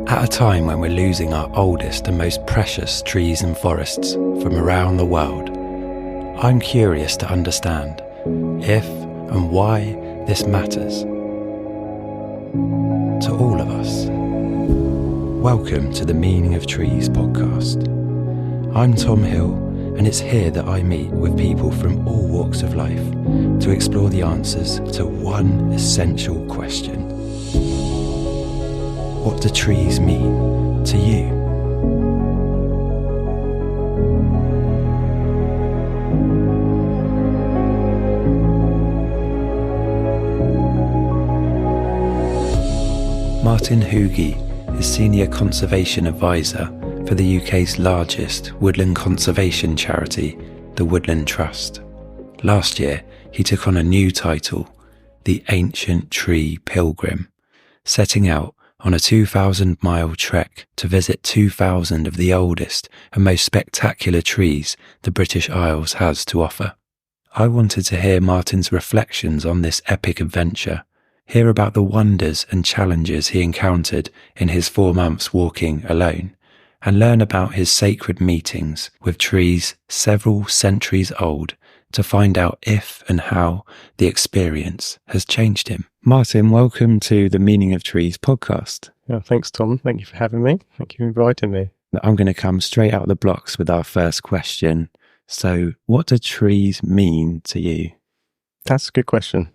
At a time when we're losing our oldest and most precious trees and forests from around the world, I'm curious to understand if and why this matters to all of us. Welcome to the Meaning of Trees podcast. I'm Tom Hill, and it's here that I meet with people from all walks of life to explore the answers to one essential question. What do trees mean to you? Martin Hügi is Senior Conservation Advisor for the UK's largest woodland conservation charity, the Woodland Trust. Last year, he took on a new title, the Ancient Tree Pilgrim, setting out on a 2,000-mile trek to visit 2,000 of the oldest and most spectacular trees the British Isles has to offer. I wanted to hear Martin's reflections on this epic adventure, hear about the wonders and challenges he encountered in his 4 months walking alone, and learn about his sacred meetings with trees several centuries old to find out if and how the experience has changed him. Martin, welcome to the Meaning of Trees podcast. Yeah, thanks, Tom. Thank you for having me. Thank you for inviting me. I'm going to come straight out of the blocks with our first question. So, what do trees mean to you? That's a good question.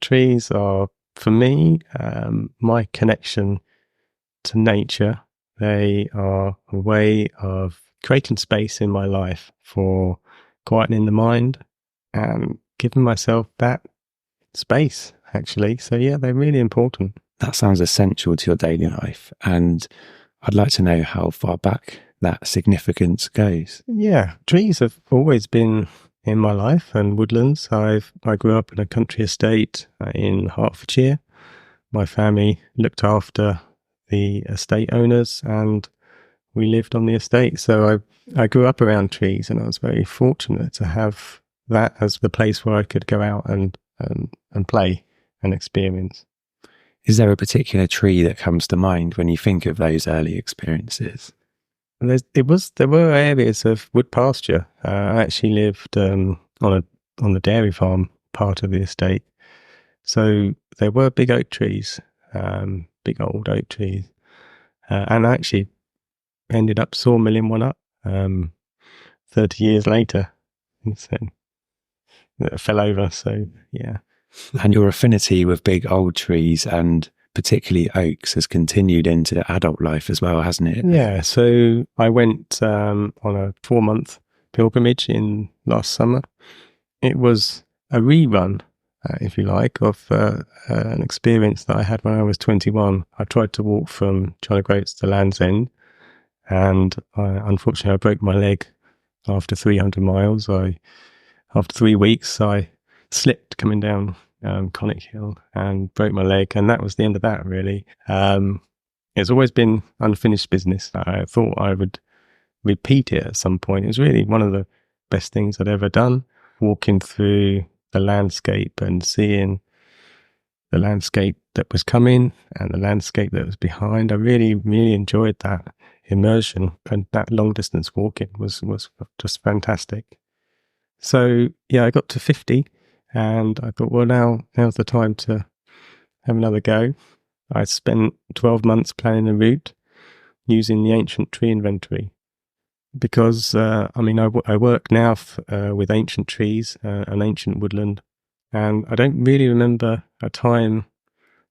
Trees are, for me, my connection to nature. They are a way of creating space in my life for quietening the mind and giving myself that space, actually. So yeah, they're really important. That sounds essential to your daily life, and I'd like to know how far back that significance goes. Yeah, trees have always been in my life, and woodlands. I grew up in a country estate in Hertfordshire. My family looked after the estate owners, and we lived on the estate. So I grew up around trees, and I was very fortunate to have that as the place where I could go out and play and experience. Is there a particular tree that comes to mind when you think of those early experiences? There were areas of wood pasture. I actually lived on the dairy farm part of the estate, so there were big oak trees, big old oak trees, and I actually ended up sawmilling one up 30 years later. So it fell over. So yeah. And your affinity with big old trees and particularly oaks has continued into adult life as well, hasn't it? Yeah. So I went on a 4-month pilgrimage in last summer. It was a rerun, if you like, of an experience that I had when I was 21. I tried to walk from John O Groats to Land's End, and unfortunately I broke my leg after 300 miles. After 3 weeks, I slipped coming down Conic Hill and broke my leg, and that was the end of that, really. It's always been unfinished business. I thought I would repeat it at some point. It was really one of the best things I'd ever done, walking through the landscape and seeing the landscape that was coming and the landscape that was behind. I really, really enjoyed that immersion, and that long distance walking was just fantastic. So yeah, I got to 50 and I thought, well, now's the time to have another go. I spent 12 months planning a route using the Ancient Tree Inventory, because I work now with ancient trees, an ancient woodland, and I don't really remember a time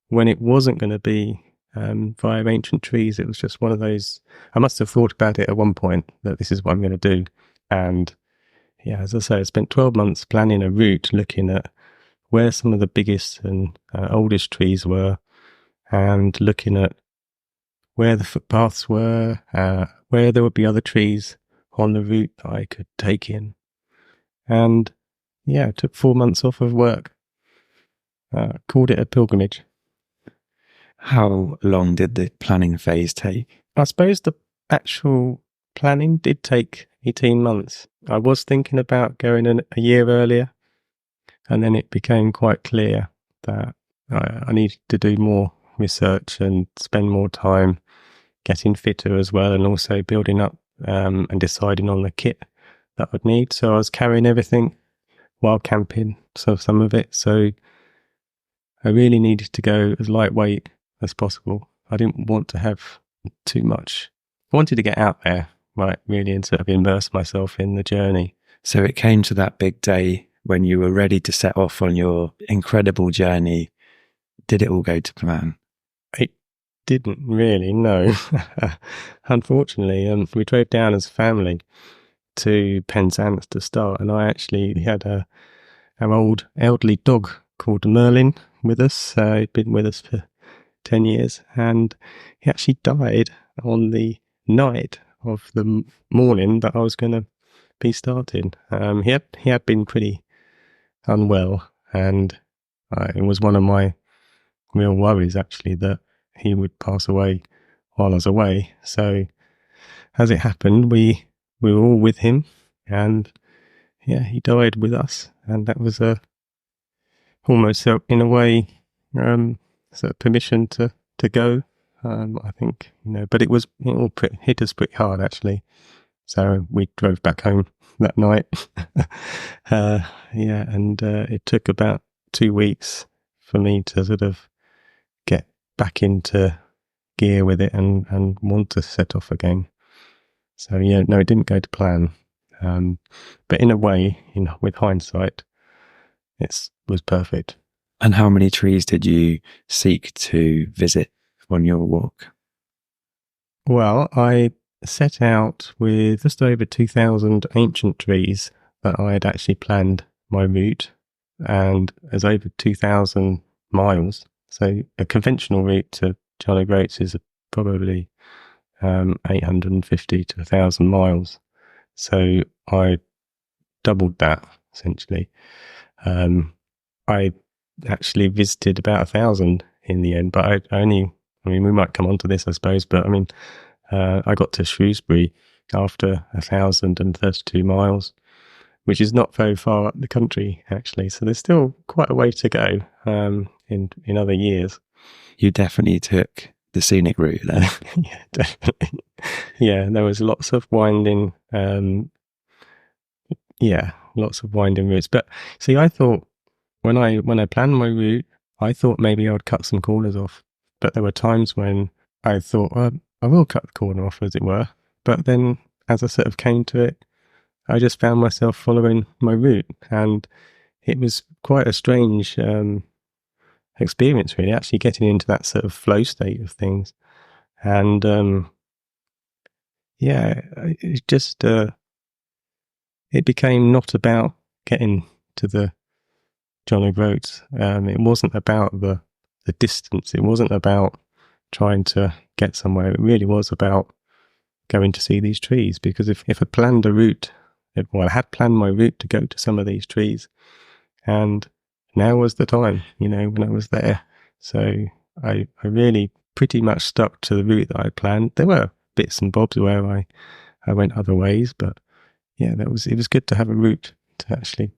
when it wasn't going to be via ancient trees. It was just one of those, I must have thought about it at one point that this is what I'm going to do. And yeah, as I say, I spent 12 months planning a route, looking at where some of the biggest and oldest trees were, and looking at where the footpaths were, where there would be other trees on the route that I could take in. And yeah, it took 4 months off of work. Called it a pilgrimage. How long did the planning phase take? I suppose the actual planning did take 18 months. I was thinking about going a year earlier, and then it became quite clear that I needed to do more research and spend more time getting fitter as well, and also building up and deciding on the kit that I'd need. So I was carrying everything while camping, so some of it. So I really needed to go as lightweight as possible. I didn't want to have too much. I wanted to get out there, right, really, and sort of immerse myself in the journey. So it came to that big day when you were ready to set off on your incredible journey. Did it all go to plan? It didn't really, no. Unfortunately, we drove down as a family to Penzance to start, and I actually had our old elderly dog called Merlin with us. He'd been with us for 10 years, and he actually died on the night of the morning that I was going to be starting. He had been pretty unwell, and it was one of my real worries, actually, that he would pass away while I was away. So as it happened, we were all with him, and yeah, he died with us, and that was almost in a way sort of permission to go. I think, but it all hit us pretty hard, actually. So we drove back home that night. And it took about 2 weeks for me to sort of get back into gear with it and want to set off again. So yeah, no, it didn't go to plan. But in a way, with hindsight, it was perfect. And how many trees did you seek to visit on your walk? Well, I set out with just over 2,000 ancient trees that I had actually planned my route, and there's over 2,000 miles. So a conventional route to John O Groats is probably 850 to 1,000 miles. So I doubled that, essentially. I actually visited about 1,000 in the end, but I mean, we might come on to this, I suppose, but I mean, I got to Shrewsbury after 1,032 miles, which is not very far up the country, actually. So there's still quite a way to go in other years. You definitely took the scenic route there. Yeah, definitely. Yeah, there was lots of winding, lots of winding routes. But see, I thought when I planned my route, I thought maybe I would cut some corners off. But there were times when I thought, well, I will cut the corner off, as it were. But then as I sort of came to it, I just found myself following my route. And it was quite a strange experience, really, actually getting into that sort of flow state of things. And it just it became not about getting to the John O Groats. It wasn't about the distance. It wasn't about trying to get somewhere. It really was about going to see these trees. Because if I planned a route, I had planned my route to go to some of these trees, and now was the time, when I was there. So I really pretty much stuck to the route that I planned. There were bits and bobs where I went other ways, but yeah, it was good to have a route to actually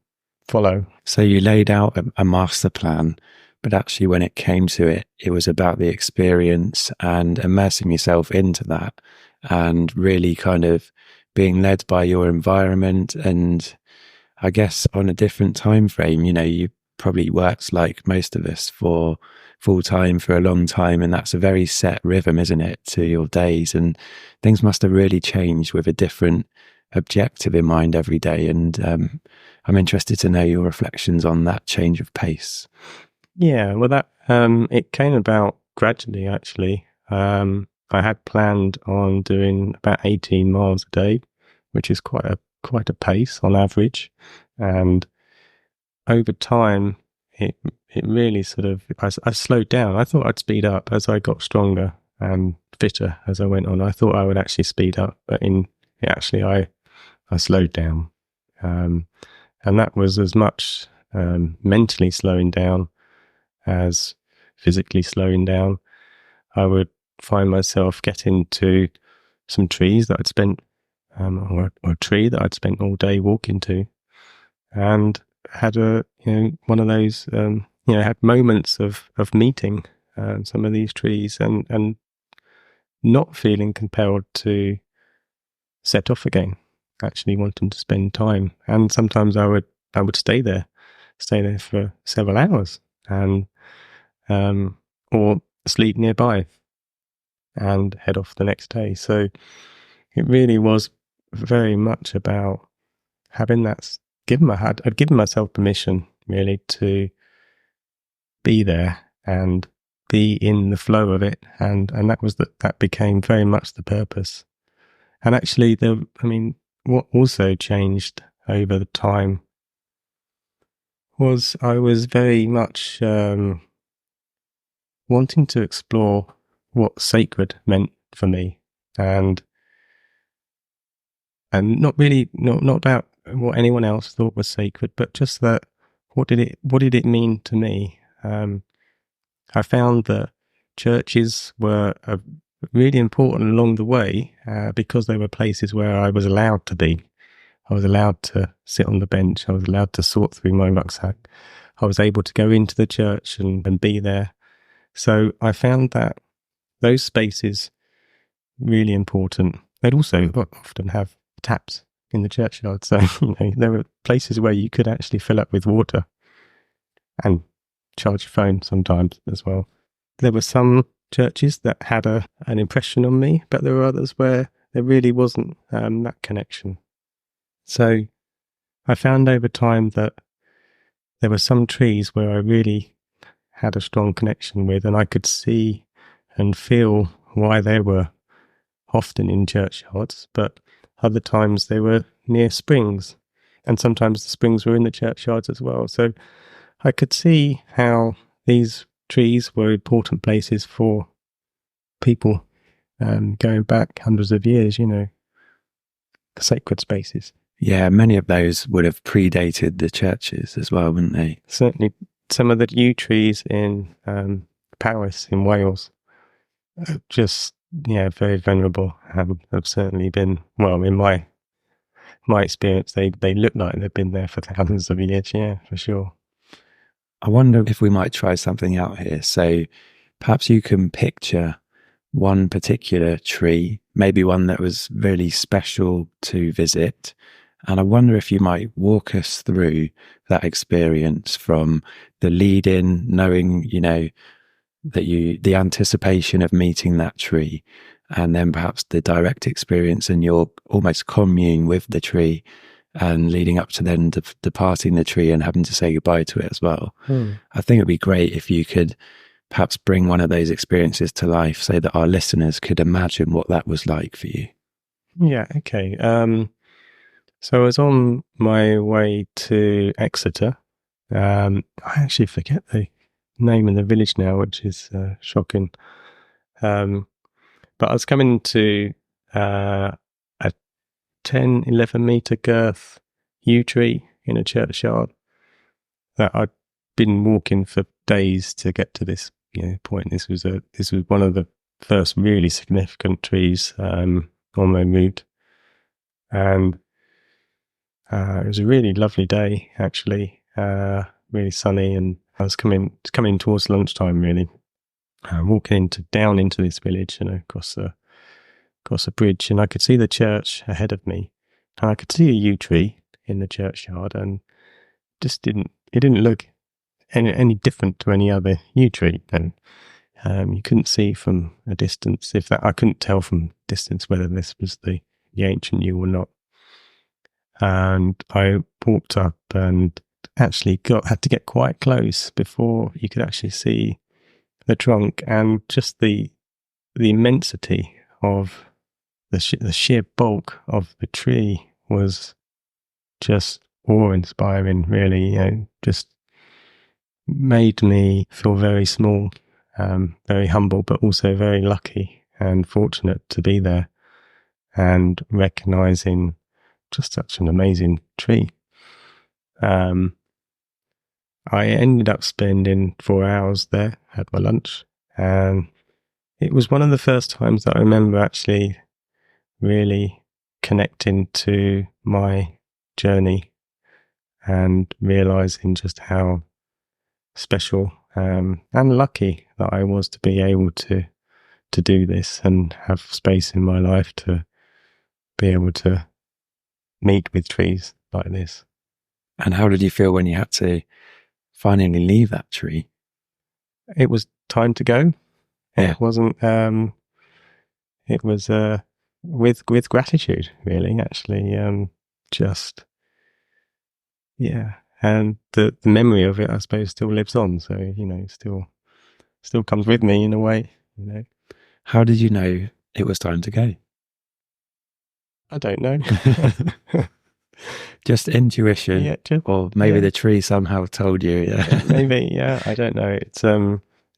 follow. So you laid out a master plan, but actually when it came to it, it was about the experience and immersing yourself into that and really kind of being led by your environment. And I guess on a different time frame, you probably worked like most of us for full time for a long time, and that's a very set rhythm, isn't it, to your days, and things must have really changed with a different objective in mind every day. And I'm interested to know your reflections on that change of pace. Yeah, well, that it came about gradually, actually. I had planned on doing about 18 miles a day, which is quite a pace on average. And over time, it really sort of, I slowed down. I thought I'd speed up as I got stronger and fitter as I went on. I thought I would actually speed up, but I slowed down. And that was as much mentally slowing down as physically slowing down. I would find myself getting to some trees that I'd spent, or a tree that I'd spent all day walking to, and had one of those, had moments of meeting some of these trees and not feeling compelled to set off again, actually wanting to spend time. And sometimes I would stay there for several hours, and or sleep nearby and head off the next day. So it really was very much about having that. I'd given myself permission really to be there and be in the flow of it, and that became very much the purpose. And actually, what also changed over the time was I was very much wanting to explore what sacred meant for me, and not about what anyone else thought was sacred, but just that what did it mean to me? I found that churches were really important along the way because they were places where I was allowed to be. I was allowed to sit on the bench. I was allowed to sort through my rucksack. I was able to go into the church and be there. So I found that those spaces really important. They'd also often have taps in the churchyard. So, there were places where you could actually fill up with water and charge your phone sometimes as well. There were some churches that had an impression on me, but there were others where there really wasn't that connection. So I found over time that there were some trees where I really had a strong connection with, and I could see and feel why they were often in churchyards, but other times they were near springs, and sometimes the springs were in the churchyards as well. So I could see how these trees were important places for people going back hundreds of years, sacred spaces. Yeah, many of those would have predated the churches as well, wouldn't they? Certainly, some of the yew trees in Powys in Wales are just, very venerable. Have certainly been, well, in my experience, they look like they've been there for thousands of years. Yeah, for sure. I wonder if we might try something out here. So perhaps you can picture one particular tree, maybe one that was really special to visit. And I wonder if you might walk us through that experience from the lead in, knowing, that the anticipation of meeting that tree, and then perhaps the direct experience and your almost commune with the tree, and leading up to then departing the tree and having to say goodbye to it as well. I think it'd be great if you could perhaps bring one of those experiences to life so that our listeners could imagine what that was like for you. Yeah, okay. So I was on my way to Exeter. I actually forget the name of the village now, which is shocking. But I was coming to a 10-11 metre girth yew tree in a churchyard that I'd been walking for days to get to this point. This was one of the first really significant trees on my route, and it was a really lovely day actually, really sunny, and I was coming towards lunchtime really, walking down into this village, across a bridge, and I could see the church ahead of me, and I could see a yew tree in the churchyard, and it didn't look any different to any other yew tree. And you couldn't see from a distance, I couldn't tell from distance whether this was the ancient yew or not. And I walked up and actually had to get quite close before you could actually see the trunk, and just the immensity of the sheer bulk of the tree was just awe-inspiring, really. Just made me feel very small, very humble, but also very lucky and fortunate to be there and recognizing just such an amazing tree. I ended up spending 4 hours there, had my lunch, and it was one of the first times that I remember actually really connecting to my journey and realizing just how special and lucky that I was to be able to to do this and have space in my life to be able to meet with trees like this. And how did you feel when you had to finally leave that tree? It was time to go. Yeah. It wasn't. It was with gratitude, really. Actually, just and the memory of it, I suppose, still lives on. So still comes with me in a way. How did you know it was time to go? I don't know. Just intuition, or maybe the tree somehow told you. Yeah. Maybe, yeah. I don't know.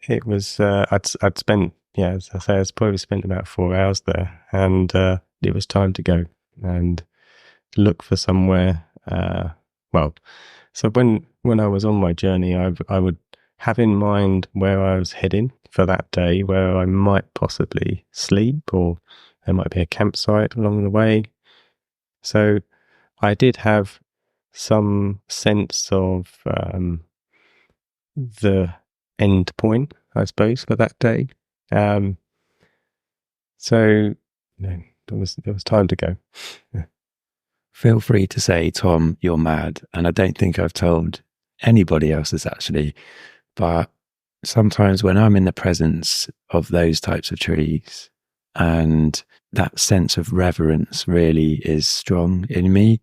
It was. I'd spent, as I say, I'd probably spent about 4 hours there, and it was time to go and look for somewhere. So when I was on my journey, I would have in mind where I was heading for that day, where I might possibly sleep, or there might be a campsite along the way. So I did have some sense of the end point, I suppose, for that day. So there was time to go. Feel free to say, Tom, you're mad. And I don't think I've told anybody else this actually, but sometimes when I'm in the presence of those types of trees and that sense of reverence really is strong in me,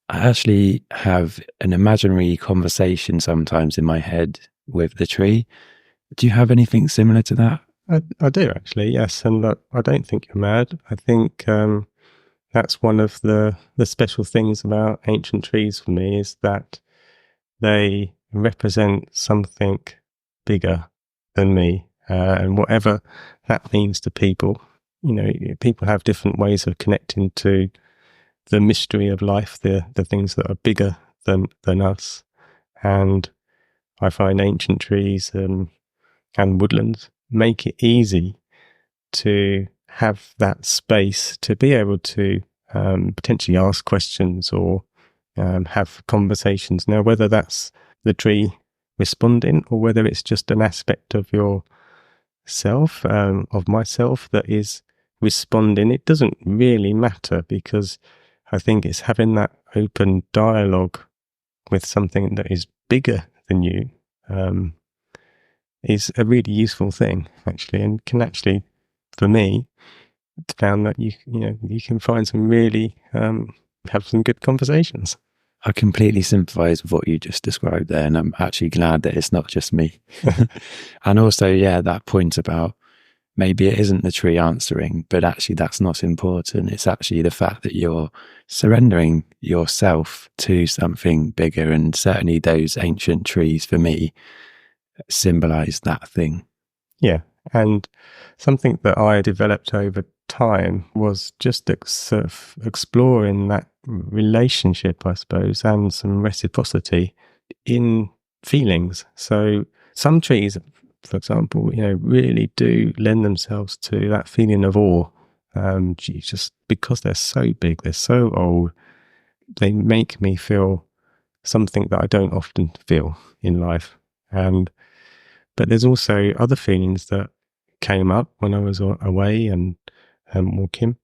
I actually have an imaginary conversation sometimes in my head with the tree. Do you have anything similar to that? I do, actually, yes. And I don't think you're mad. I think that's one of the special things about ancient trees for me, is that they represent something bigger than me. And whatever that means to people, people have different ways of connecting to the mystery of life, the things that are bigger than us. And I find ancient trees and woodlands make it easy to have that space to be able to potentially ask questions or have conversations. Now, whether that's the tree responding or whether it's just an aspect of yourself, of myself, that is responding, it doesn't really matter, because I think it's having that open dialogue with something that is bigger than you is a really useful thing, actually, and can actually, for me, found that you can find some really have some good conversations. I completely sympathise with what you just described there, and I'm actually glad that it's not just me. And also, that point about maybe it isn't the tree answering, but actually that's not important. It's actually the fact that you're surrendering yourself to something bigger, and certainly those ancient trees for me symbolise that thing. Yeah, and something that I developed over time was just sort of exploring that relationship, I suppose, and some reciprocity in feelings. So some trees, for example, really do lend themselves to that feeling of awe. Just because they're so big, they're so old, they make me feel something that I don't often feel in life. But there's also other feelings that came up when I was away and walking.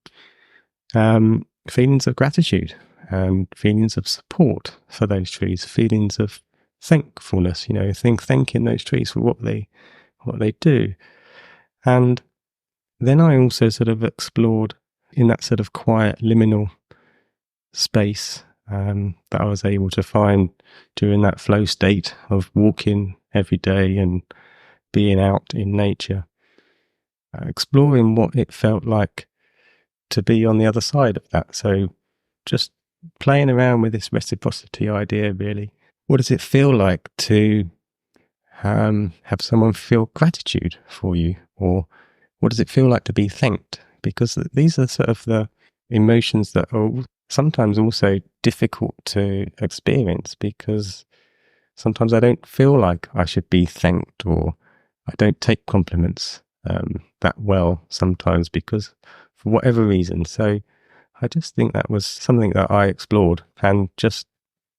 Feelings of gratitude and feelings of support for those trees, feelings of thankfulness, thanking those trees for what they do. And then I also sort of explored in that sort of quiet liminal space that I was able to find during that flow state of walking every day and being out in nature, exploring what it felt like to be on the other side of that. So just playing around with this reciprocity idea, really. What does it feel like to have someone feel gratitude for you? Or what does it feel like to be thanked? Because these are sort of the emotions that are sometimes also difficult to experience, because sometimes I don't feel like I should be thanked, or I don't take compliments that well sometimes, because for whatever reason. So I just think that was something that I explored and just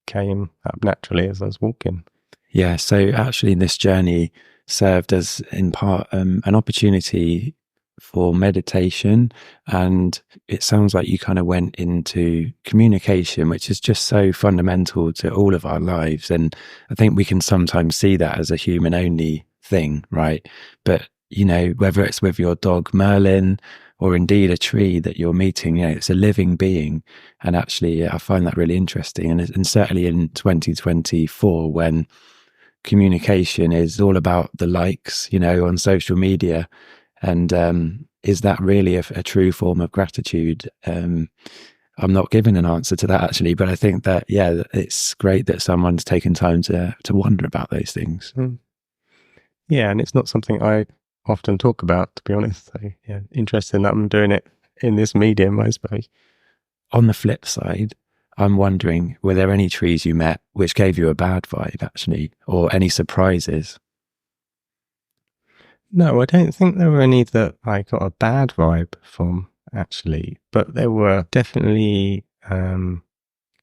came up naturally as I was walking. Yeah, so actually this journey served as, in part, an opportunity for meditation, and it sounds like you kind of went into communication, which is just so fundamental to all of our lives. And I think we can sometimes see that as a human only thing, right? But whether it's with your dog Merlin or indeed a tree that you're meeting, it's a living being. And actually, I find that really interesting. And certainly in 2024, when communication is all about the likes, on social media, and is that really a true form of gratitude? I'm not giving an answer to that, actually, but I think that, it's great that someone's taken time to wonder about those things. Yeah, and it's not something I often talk about, to be honest. So, yeah, interesting that I'm doing it in this medium, I suppose. On the flip side, I'm wondering, were there any trees you met which gave you a bad vibe, actually, or any surprises? No, I don't think there were any that I got a bad vibe from, actually, but there were definitely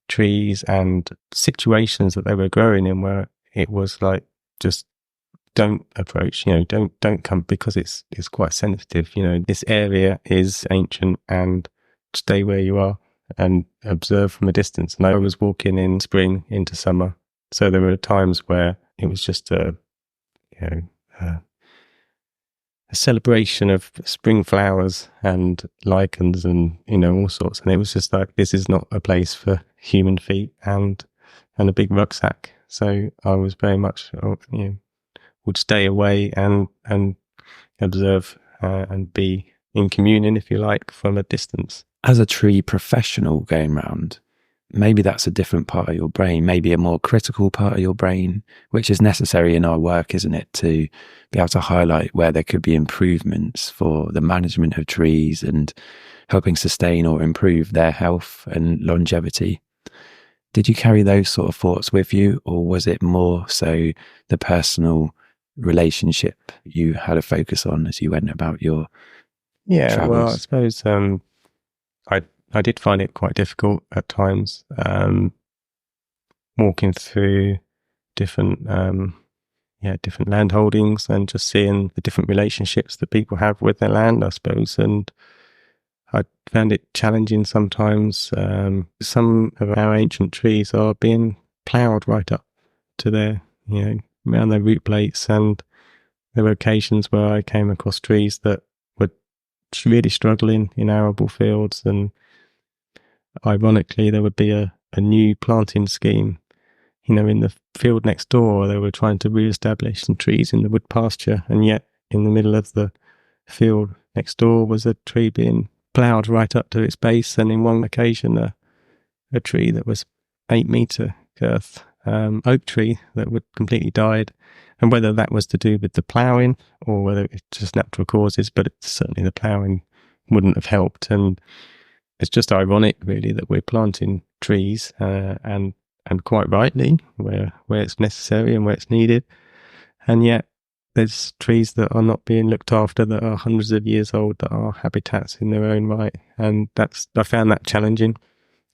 trees and situations that they were growing in where it was like, just don't approach, don't come, because it's quite sensitive. This area is ancient, and stay where you are and observe from a distance. And I was walking in spring into summer, so there were times where it was just a celebration of spring flowers and lichens and all sorts, and it was just like, this is not a place for human feet and a big rucksack. So I was very much would stay away and observe and be in communion, if you like, from a distance. As a tree professional going round, maybe that's a different part of your brain, maybe a more critical part of your brain, which is necessary in our work, isn't it, to be able to highlight where there could be improvements for the management of trees and helping sustain or improve their health and longevity. Did you carry those sort of thoughts with you, or was it more so the personal relationship you had a focus on as you went about your travels? Well, I suppose I did find it quite difficult at times, walking through different different land holdings and just seeing the different relationships that people have with their land, I suppose. And I found it challenging sometimes. Some of our ancient trees are being ploughed right up to their, around their root plates, and there were occasions where I came across trees that were really struggling in arable fields, and ironically, there would be a new planting scheme, in the field next door. They were trying to re-establish some trees in the wood pasture, and yet in the middle of the field next door was a tree being ploughed right up to its base, and in one occasion a tree that was 8-metre girth, oak tree that would completely died. And whether that was to do with the ploughing or whether it's just natural causes, but certainly the ploughing wouldn't have helped. And it's just ironic, really, that we're planting trees and quite rightly where it's necessary and where it's needed, and yet there's trees that are not being looked after, that are hundreds of years old, that are habitats in their own right. And I found that challenging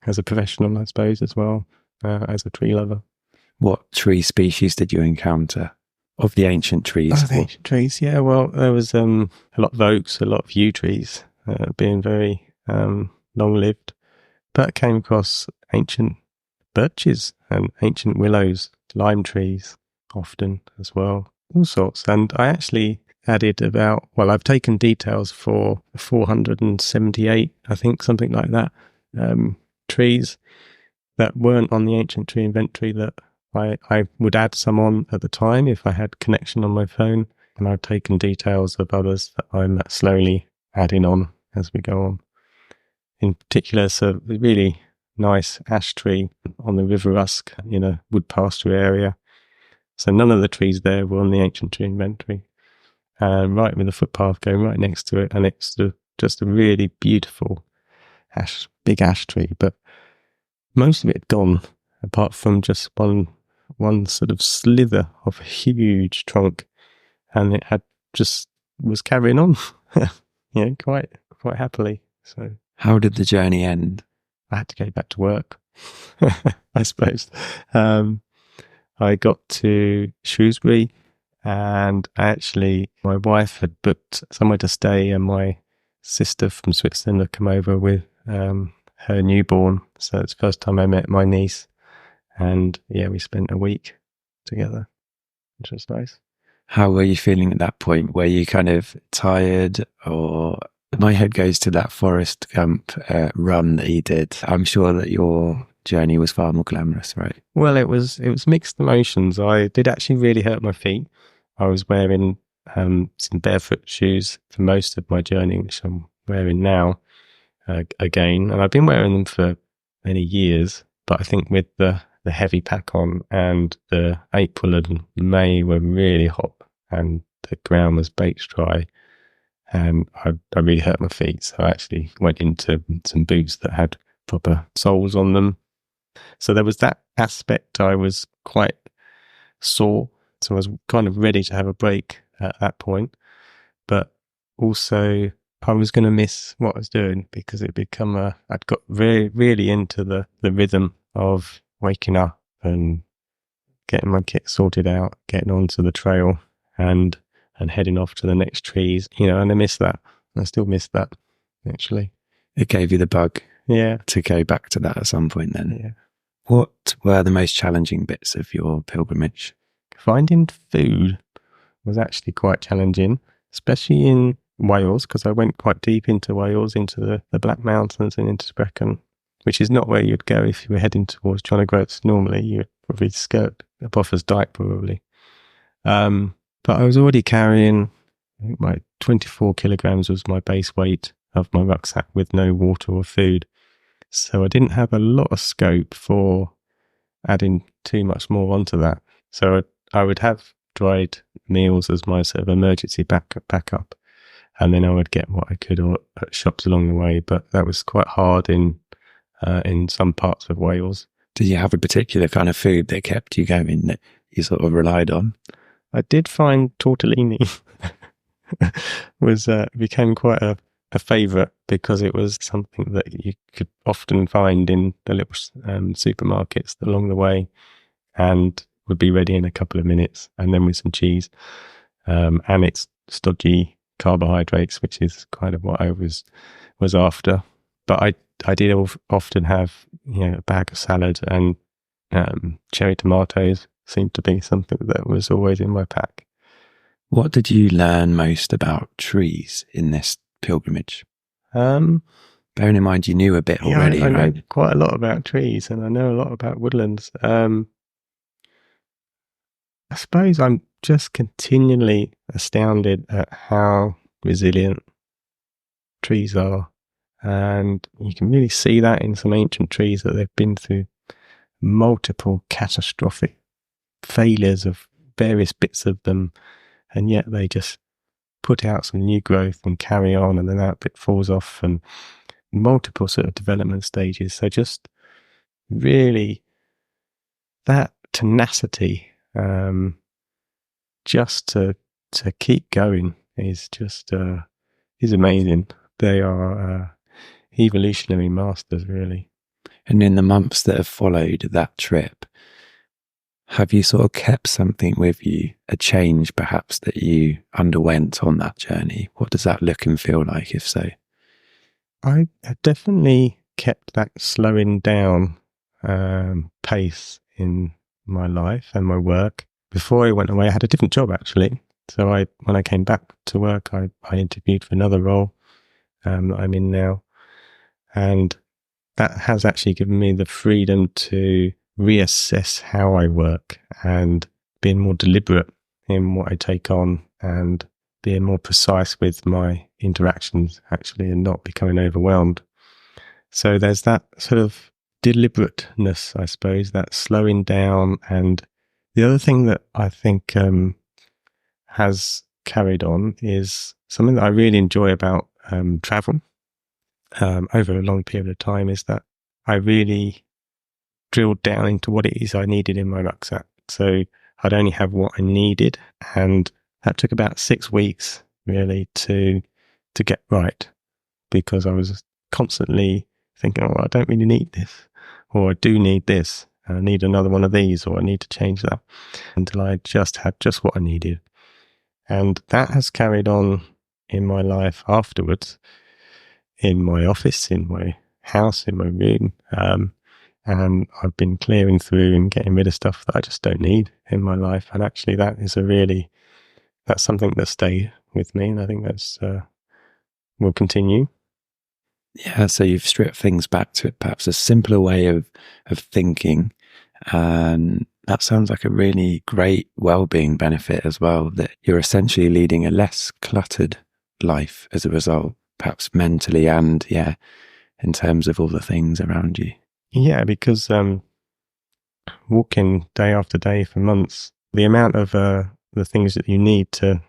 as a professional, I suppose, as well, as a tree lover. What tree species did you encounter of the ancient trees? The ancient trees, yeah. Well, there was a lot of oaks, a lot of yew trees, being very long-lived, but I came across ancient birches and ancient willows, lime trees often as well, all sorts. And I actually added I've taken details for 478, I think, something like that, trees that weren't on the ancient tree inventory that I would add some on at the time if I had connection on my phone. And I've taken details of others that I'm slowly adding on as we go on. In particular, so the really nice ash tree on the River Usk in a wood pasture area. So none of the trees there were on the ancient tree inventory. Right with the footpath going right next to it, and it's just a really beautiful big ash tree. But most of it had gone, apart from just one sort of slither of a huge trunk, and it was carrying on, quite happily. So. How did the journey end? I had to go back to work, I suppose. I got to Shrewsbury, And actually, my wife had booked somewhere to stay, and my sister from Switzerland had come over with her newborn. So it's the first time I met my niece. And yeah, we spent a week together, which was nice. How were you feeling at that point? Were you kind of tired, or my head goes to that Forrest Gump run that he did. I'm sure that your journey was far more glamorous, right? Well, it was mixed emotions. I did actually really hurt my feet. I was wearing some barefoot shoes for most of my journey, which I'm wearing now again. And I've been wearing them for many years, but I think with the heavy pack on, and the April and May were really hot and the ground was baked dry, and I really hurt my feet. So I actually went into some boots that had proper soles on them. So there was that aspect. I was quite sore, so I was kind of ready to have a break at that point. But also I was going to miss what I was doing, because it become I'd got really into the rhythm of waking up and getting my kit sorted out, getting onto the trail and heading off to the next trees, and I miss that. I still miss that, actually. It gave you the bug, yeah, to go back to that at some point then. Yeah. What were the most challenging bits of your pilgrimage? Finding food was actually quite challenging, especially in Wales, because I went quite deep into Wales, into the Black Mountains and into Brecon, which is not where you'd go if you were heading towards John O Groats. Normally, you'd probably skirt a Boffer's Dyke, probably. But I was already carrying, I think my 24 kilograms was my base weight of my rucksack with no water or food. So I didn't have a lot of scope for adding too much more onto that. So I would have dried meals as my sort of emergency backup. And then I would get what I could at shops along the way. But that was quite hard in some parts of Wales. Did you have a particular kind of food that kept you going, that you sort of relied on? I did find tortellini became quite a favourite, because it was something that you could often find in the little supermarkets along the way, and would be ready in a couple of minutes, and then with some cheese. And it's stodgy carbohydrates, which is kind of what I was after. But I did often have a bag of salad, and cherry tomatoes seemed to be something that was always in my pack. What did you learn most about trees in this pilgrimage? Bearing in mind you knew a bit already, I right? know quite a lot about trees, and I know a lot about woodlands. I suppose I'm just continually astounded at how resilient trees are. And you can really see that in some ancient trees, that they've been through multiple catastrophic failures of various bits of them, and yet they just put out some new growth and carry on, and then that bit falls off, and multiple sort of development stages. So just really that tenacity, just to keep going is just is amazing. They are evolutionary masters, really. And in the months that have followed that trip, have you sort of kept something with you, a change perhaps that you underwent on that journey? What does that look and feel like, if so? I have definitely kept that slowing down pace in my life and my work. Before I went away, I had a different job, actually. So when I came back to work, I interviewed for another role that I'm in now. And that has actually given me the freedom to reassess how I work, and being more deliberate in what I take on, and being more precise with my interactions, actually, and not becoming overwhelmed. So there's that sort of deliberateness, I suppose, that slowing down. And the other thing that I think has carried on is something that I really enjoy about travel over a long period of time, is that I really drilled down into what it is I needed in my rucksack. So I'd only have what I needed, and that took about 6 weeks really to get right, because I was constantly thinking, oh, I don't really need this, or I do need this, I need another one of these, or I need to change that, until I just had just what I needed. And that has carried on in my life afterwards, in my office, in my house, in my room. And I've been clearing through and getting rid of stuff that I just don't need in my life. And actually that's something that stayed with me. And I think that's, will continue. Yeah, so you've stripped things back to perhaps a simpler way of thinking. And that sounds like a really great well-being benefit as well, that you're essentially leading a less cluttered life as a result, perhaps mentally and, in terms of all the things around you. Yeah, because walking day after day for months, the amount of the things that you need to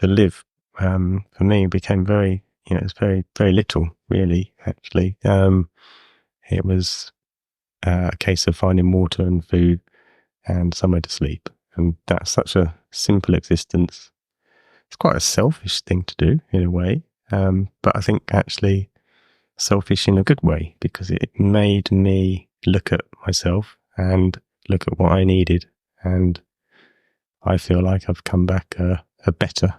live, for me, became very, it's very, very little, really, actually. It was a case of finding water and food and somewhere to sleep. And that's such a simple existence. It's quite a selfish thing to do in a way. But I think actually selfish in a good way, because it made me look at myself and look at what I needed. And I feel like I've come back a better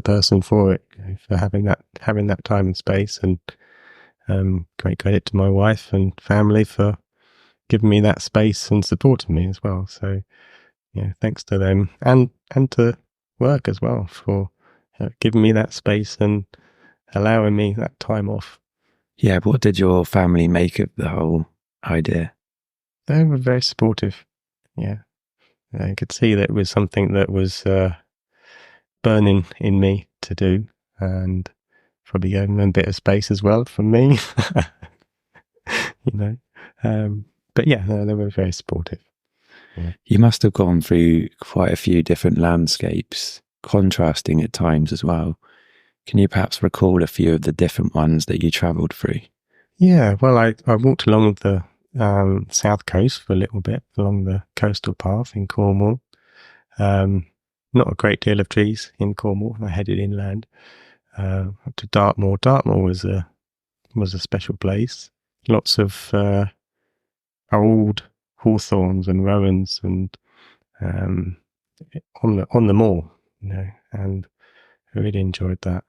person for it, for having that time and space. And great credit to my wife and family for giving me that space and supporting me as well. So thanks to them and to work as well for giving me that space and allowing me that time off. Yeah, but what did your family make of the whole idea? They were very supportive. Yeah. I could see that it was something that was burning in me to do, and probably gave them a bit of space as well from me. But yeah, they were very supportive. Yeah. You must have gone through quite a few different landscapes, contrasting at times as well. Can you perhaps recall a few of the different ones that you travelled through? Yeah, well, I walked along the south coast for a little bit, along the coastal path in Cornwall. Not a great deal of trees in Cornwall. I headed inland up to Dartmoor. Dartmoor was a special place. Lots of old hawthorns and rowans and on the moor, and I really enjoyed that.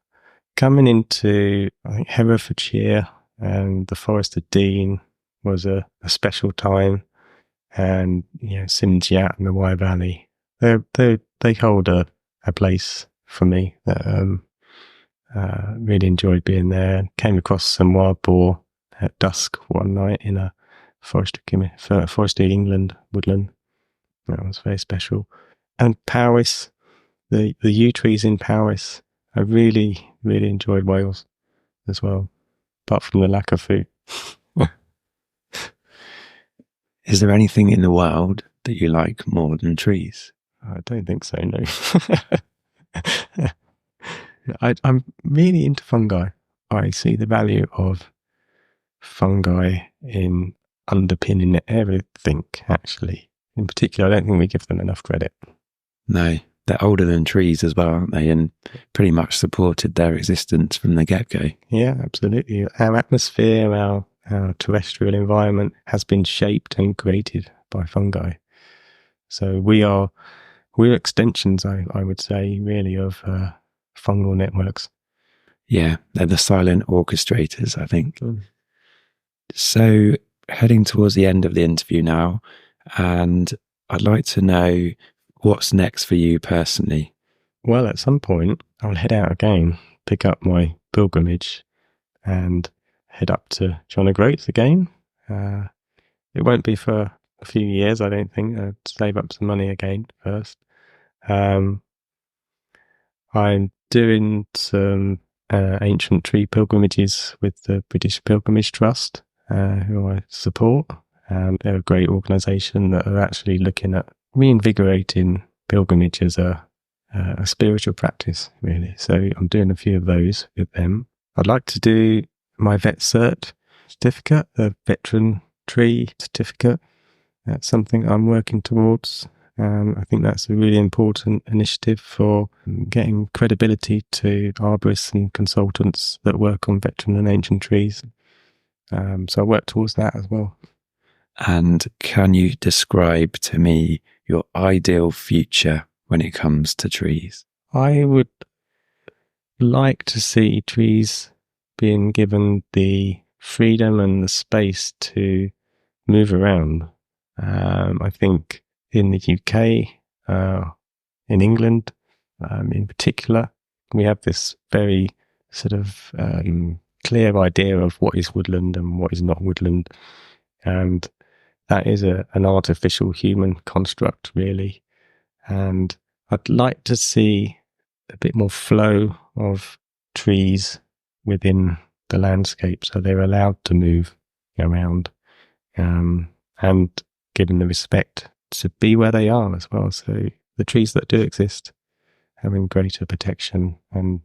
Coming into, I think, Herefordshire and the Forest of Dean was a special time, and Sinjat and the Wye Valley, they hold a place for me. Really enjoyed being there. Came across some wild boar at dusk one night in a Forest of England woodland. That was very special. And Powys, the yew trees in Powys, I really, really enjoyed Wales as well, apart from the lack of food. Is there anything in the world that you like more than trees? I don't think so, no. I'm really into fungi. I see the value of fungi in underpinning everything, actually. In particular, I don't think we give them enough credit. No, they're older than trees as well, aren't they? And pretty much supported their existence from the get-go. Yeah, absolutely. Our atmosphere, our terrestrial environment has been shaped and created by fungi. So we're extensions, I would say, really, of fungal networks. Yeah, they're the silent orchestrators, I think. So heading towards the end of the interview now, and I'd like to know what's next for you personally. Well, at some point, I'll head out again, pick up my pilgrimage, and head up to John O Groats again. It won't be for a few years, I don't think. I'll save up some money again first. I'm doing some Ancient Tree Pilgrimages with the British Pilgrimage Trust, who I support. They're a great organisation that are actually looking at reinvigorating pilgrimage as a spiritual practice, really. So I'm doing a few of those with them. I'd like to do my vet cert certificate, the veteran tree certificate. That's something I'm working towards. I think that's a really important initiative for getting credibility to arborists and consultants that work on veteran and ancient trees. So I work towards that as well. And can you describe to me your ideal future when it comes to trees? I would like to see trees being given the freedom and the space to move around. I think in the UK, in England in particular, we have this very sort of clear idea of what is woodland and what is not woodland. And that is an artificial human construct, really. And I'd like to see a bit more flow of trees within the landscape so they're allowed to move around and given the respect to be where they are as well. So the trees that do exist having greater protection and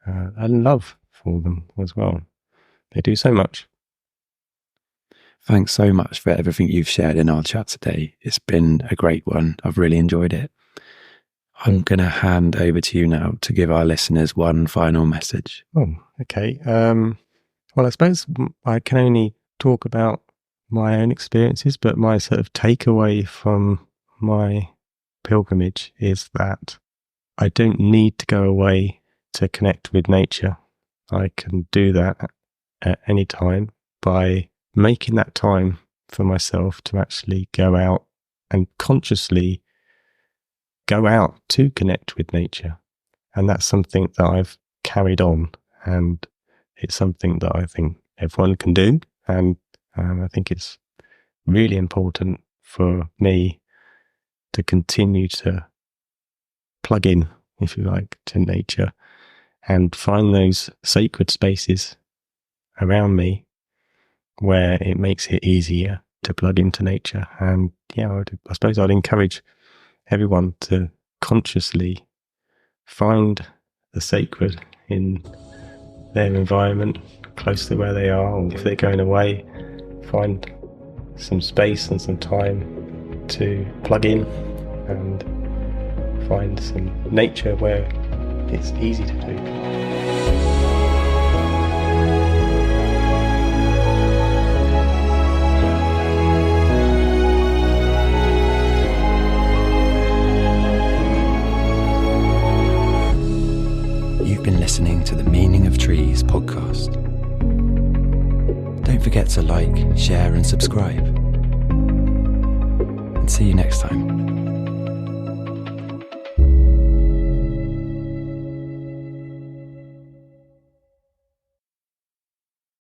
love for them as well. They do so much. Thanks so much for everything you've shared in our chat today. It's been a great one. I've really enjoyed it. I'm going to hand over to you now to give our listeners one final message. Oh, okay. Well, I suppose I can only talk about my own experiences, but my sort of takeaway from my pilgrimage is that I don't need to go away to connect with nature. I can do that at any time by making that time for myself to actually go out and consciously go out to connect with nature. And that's something that I've carried on, and it's something that I think everyone can do. And I think it's really important for me to continue to plug in, if you like, to nature and find those sacred spaces around me where it makes it easier to plug into nature. And yeah, I suppose I'd encourage everyone to consciously find the sacred in their environment, close to where they are, or if they're going away, find some space and some time to plug in and find some nature where it's easy to do. You've been listening to the Meaning of Trees podcast. Don't forget to like, share and subscribe. And see you next time.